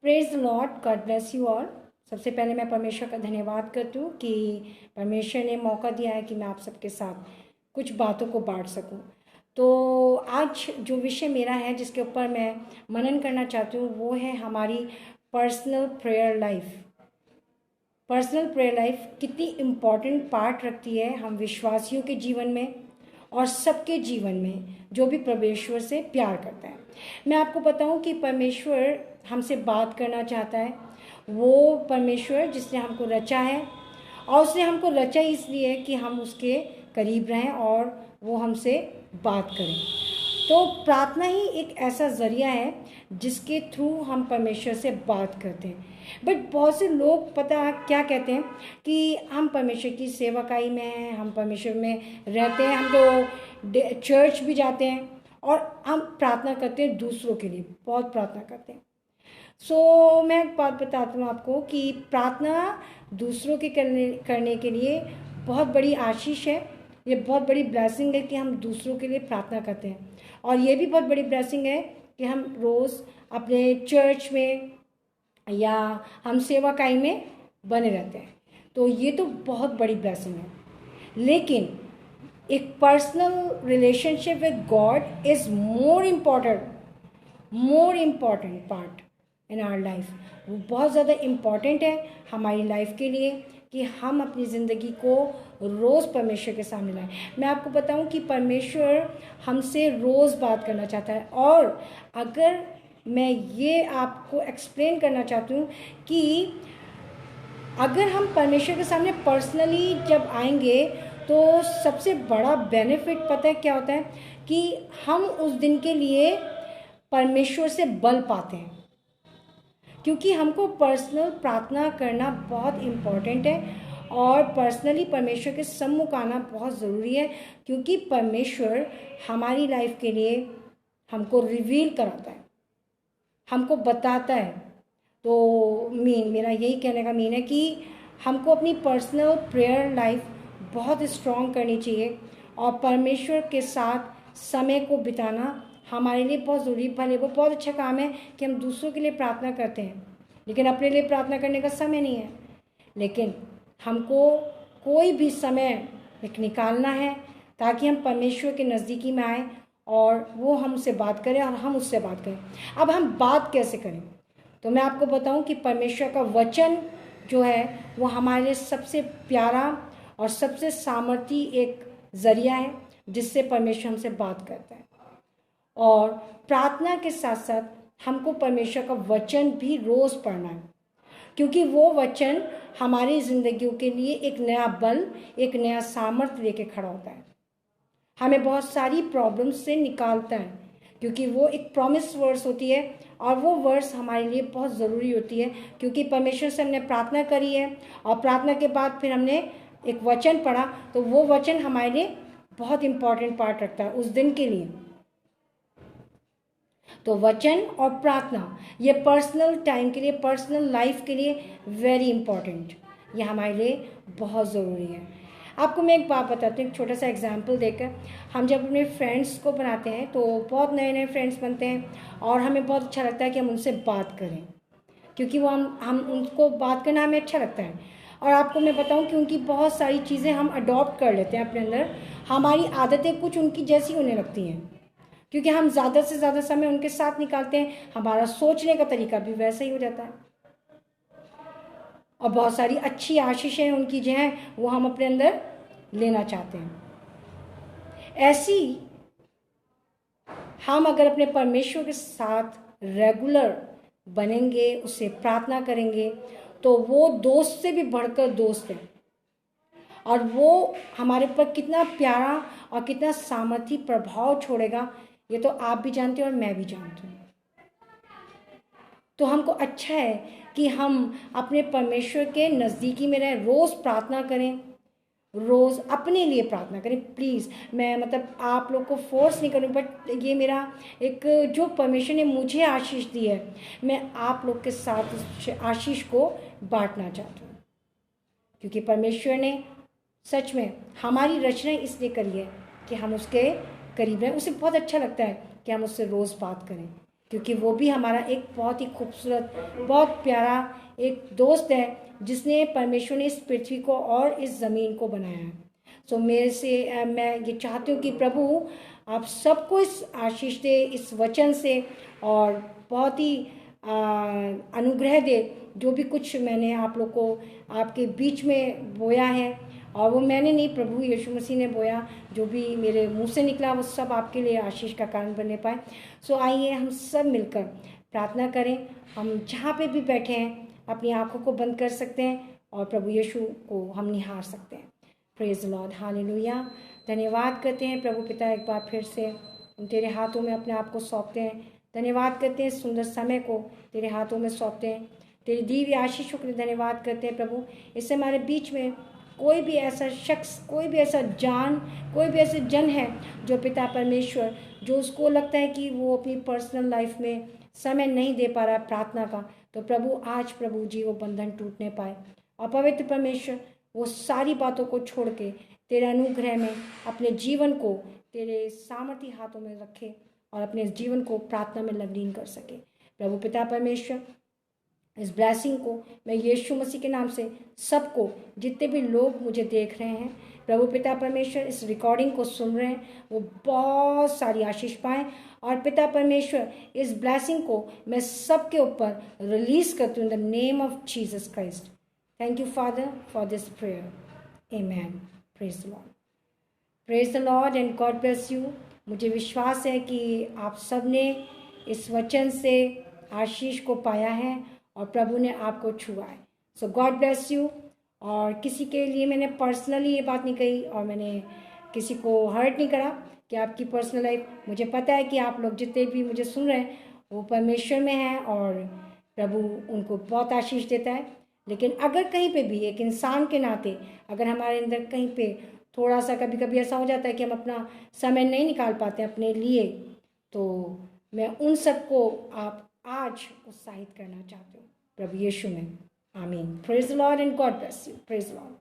Praise the Lord, God bless you all. सबसे पहले मैं परमेश्वर का धन्यवाद करती हूँ कि परमेश्वर ने मौका दिया है कि मैं आप सबके साथ कुछ बातों को बांट सकूँ। तो आज जो विषय मेरा है, जिसके ऊपर मैं मनन करना चाहती हूँ, वो है हमारी personal prayer life. Personal prayer life कितनी इम्पॉर्टेंट पार्ट रखती है हम विश्वासियों के जीवन में और सबके जीवन में जो भी परमेश्वर से प्यार करता है। मैं आपको बताऊं कि परमेश्वर हमसे बात करना चाहता है। वो परमेश्वर जिसने हमको रचा है, और उसने हमको रचा इसलिए कि हम उसके करीब रहें और वो हमसे बात करें। तो प्रार्थना ही एक ऐसा ज़रिया है जिसके थ्रू हम परमेश्वर से बात करते हैं। बट बहुत से लोग पता क्या कहते हैं कि हम परमेश्वर की सेवकाई में हैं, हम परमेश्वर में रहते हैं, हम तो चर्च भी जाते हैं और हम प्रार्थना करते हैं दूसरों के लिए, बहुत प्रार्थना करते हैं। मैं एक बात बताती हूँ आपको कि प्रार्थना दूसरों के करने के लिए बहुत बड़ी आशीष है। ये बहुत बड़ी ब्लेसिंग है कि हम दूसरों के लिए प्रार्थना करते हैं, और ये भी बहुत बड़ी ब्लेसिंग है कि हम रोज़ अपने चर्च में या हम सेवाकाई में बने रहते हैं। तो ये तो बहुत बड़ी ब्लेसिंग है। लेकिन एक personal relationship with God is more important part in our life. वो बहुत ज़्यादा इम्पॉर्टेंट है हमारी लाइफ के लिए कि हम अपनी ज़िंदगी को रोज़ परमेश्वर के सामने लाएं। मैं आपको बताऊं कि परमेश्वर हमसे रोज़ बात करना चाहता है। और अगर मैं ये आपको एक्सप्लेन करना चाहती हूँ कि अगर हम परमेश्वर के सामने पर्सनली जब आएंगे तो सबसे बड़ा बेनिफिट पता है क्या होता है कि हम उस दिन के लिए परमेश्वर से बल पाते हैं। क्योंकि हमको पर्सनल प्रार्थना करना बहुत इम्पॉर्टेंट है और पर्सनली परमेश्वर के सम्मुख आना बहुत ज़रूरी है, क्योंकि परमेश्वर हमारी लाइफ के लिए हमको रिवील कराता है, हमको बताता है। तो मेरा यही कहने का मीन है कि हमको अपनी पर्सनल प्रेयर लाइफ बहुत स्ट्रॉन्ग करनी चाहिए और परमेश्वर के साथ समय को बिताना हमारे लिए बहुत ज़रूरी। भले वो बहुत अच्छा काम है कि हम दूसरों के लिए प्रार्थना करते हैं, लेकिन अपने लिए प्रार्थना करने का समय नहीं है। लेकिन हमको कोई भी समय निकालना है ताकि हम परमेश्वर के नज़दीकी में आए और वो हमसे बात करें और हम उससे बात करें। अब हम बात कैसे करें, तो मैं आपको बताऊं कि परमेश्वर का वचन जो है वो हमारे लिए सबसे प्यारा और सबसे सामर्थी एक ज़रिया है जिससे परमेश्वर हमसे बात करता है। और प्रार्थना के साथ साथ हमको परमेश्वर का वचन भी रोज़ पढ़ना है, क्योंकि वो वचन हमारी ज़िंदगियों के लिए एक नया बल, एक नया सामर्थ्य लेके खड़ा होता है, हमें बहुत सारी प्रॉब्लम्स से निकालता है, क्योंकि वो एक प्रॉमिस वर्स होती है और वो वर्स हमारे लिए बहुत ज़रूरी होती है। क्योंकि परमेश्वर से हमने प्रार्थना करी है और प्रार्थना के बाद फिर हमने एक वचन पढ़ा, तो वो वचन हमारे लिए बहुत इम्पॉर्टेंट पार्ट रखता है उस दिन के लिए। तो वचन और प्रार्थना ये पर्सनल टाइम के लिए, पर्सनल लाइफ के लिए वेरी इंपॉर्टेंट, ये हमारे लिए बहुत ज़रूरी है। आपको मैं एक बात बताती हूँ, एक छोटा सा एग्जाम्पल देकर। हम जब अपने फ्रेंड्स को बनाते हैं तो बहुत नए नए फ्रेंड्स बनते हैं और हमें बहुत अच्छा लगता है कि हम उनसे बात करें, क्योंकि वो हम उनको बात करना हमें अच्छा लगता है। और आपको मैं बताऊं कि उनकी बहुत सारी चीज़ें हम अडॉप्ट कर लेते हैं अपने अंदर, हमारी आदतें कुछ उनकी जैसी होने लगती हैं, क्योंकि हम ज़्यादा से ज़्यादा समय उनके साथ निकालते हैं। हमारा सोचने का तरीका भी वैसा ही हो जाता है और बहुत सारी अच्छी आशीषें उनकी जो हैं वो हम अपने अंदर लेना चाहते हैं। ऐसी हम अगर अपने परमेश्वर के साथ रेगुलर बनेंगे, उससे प्रार्थना करेंगे, तो वो दोस्त से भी बढ़कर दोस्त है और वो हमारे पर कितना प्यारा और कितना सामर्थी प्रभाव छोड़ेगा, ये तो आप भी जानते हो और मैं भी जानती हूँ। तो हमको अच्छा है कि हम अपने परमेश्वर के नज़दीकी में रहें, रोज़ प्रार्थना करें, रोज़ अपने लिए प्रार्थना करें। प्लीज़, मैं मतलब आप लोग को फोर्स नहीं करूँ, बट ये मेरा एक जो परमेश्वर ने मुझे आशीष दी है, मैं आप लोग के साथ उस आशीष को बांटना चाहती हूँ। क्योंकि परमेश्वर ने सच में हमारी रचना इसलिए करी है कि हम उसके करीब रहें। उसे बहुत अच्छा लगता है कि हम उससे रोज़ बात करें। क्योंकि वो भी हमारा एक बहुत ही खूबसूरत, बहुत प्यारा एक दोस्त है जिसने परमेश्वर ने इस पृथ्वी को और इस ज़मीन को बनाया है। सो मेरे से मैं ये चाहती हूँ कि प्रभु आप सबको इस आशीष दे, इस वचन से, और बहुत ही अनुग्रह दे। जो भी कुछ मैंने आप लोग को आपके बीच में बोया है, और वो मैंने नहीं, प्रभु यीशु मसीह ने बोया, जो भी मेरे मुंह से निकला वो सब आपके लिए आशीष का कारण बनने पाए। सो आइए हम सब मिलकर प्रार्थना करें। हम जहाँ पे भी बैठे हैं अपनी आंखों को बंद कर सकते हैं और प्रभु यीशु को हम निहार सकते हैं। Praise Lord, hallelujah. धन्यवाद करते हैं प्रभु पिता, एक बार फिर से हम तेरे हाथों में अपने आप को सौंपते हैं। धन्यवाद करते हैं सुंदर समय को तेरे हाथों में सौंपते हैं। तेरी दिव्य आशीषों के लिए धन्यवाद करते हैं प्रभु। इससे हमारे बीच में कोई भी ऐसा शख्स, कोई भी ऐसा कोई भी ऐसे जन है जो पिता परमेश्वर, जो उसको लगता है कि वो अपनी पर्सनल लाइफ में समय नहीं दे पा रहा है प्रार्थना का, तो प्रभु आज प्रभु जी वो बंधन टूटने पाए। और पवित्र परमेश्वर वो सारी बातों को छोड़ के तेरे अनुग्रह में अपने जीवन को तेरे सामर्थी हाथों में रखे और अपने जीवन को प्रार्थना में लवलीन कर सके। प्रभु पिता परमेश्वर, इस ब्लेसिंग को मैं यीशु मसीह के नाम से सबको, जितने भी लोग मुझे देख रहे हैं प्रभु पिता परमेश्वर, इस रिकॉर्डिंग को सुन रहे हैं, वो बहुत सारी आशीष पाएँ। और पिता परमेश्वर इस ब्लेसिंग को मैं सबके ऊपर रिलीज करती हूँ in the name of Jesus Christ. Thank you father for this prayer. Amen. Praise the Lord, praise the Lord and God bless you. मुझे विश्वास है कि आप सब ने इस वचन से आशीष को पाया है और प्रभु ने आपको छुआ है। सो गॉड ब्लेस यू। और किसी के लिए मैंने पर्सनली ये बात नहीं कही और मैंने किसी को हर्ट नहीं करा कि आपकी पर्सनल लाइफ, मुझे पता है कि आप लोग जितने भी मुझे सुन रहे हैं वो परमेश्वर में हैं और प्रभु उनको बहुत आशीष देता है। लेकिन अगर कहीं पे भी एक इंसान के नाते अगर हमारे अंदर कहीं पे थोड़ा सा कभी कभी ऐसा हो जाता है कि हम अपना समय नहीं निकाल पाते अपने लिए, तो मैं उन सबको आप आज उत्साहित करना चाहती हूँ प्रभु यीशु में। आमीन। Praise the Lord and God bless you. Praise the Lord.